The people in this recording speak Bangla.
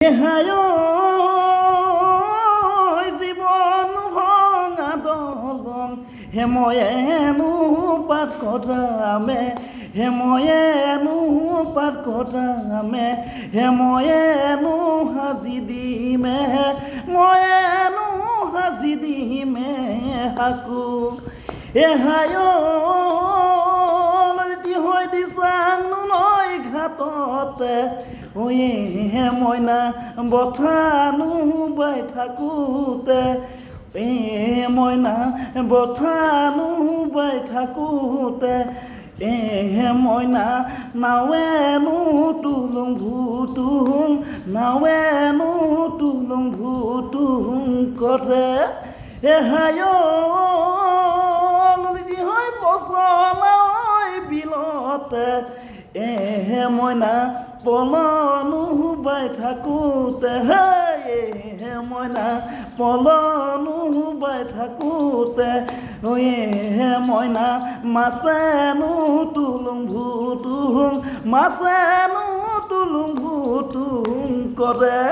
হায় জীবন ভঙা দলং হেময়েনো পাত কটামে হেময়েনো পাত কটামে হেময়েনো হাজি দিমে ময়েনো হাজি দিমে হাকু হায় হয় দিছাং নৈ ঘাটতে ওয়ে মইনা বথানো বাই থাকোঁতে মইনা বথানো বাই থাকোঁতে মইনা নাৱেনো তুলুং ভুতুং নাৱেনো তুলুং ভুতুং কৰে হায় হয় বচলা বিলতে মইনা পলনো বাই থাকোঁতে মইনা পলনো বাই থাকোঁতে মইনা মাছেনো তুলুং ভুতুং মাছেনো তুলুং ভুতুং কৰে।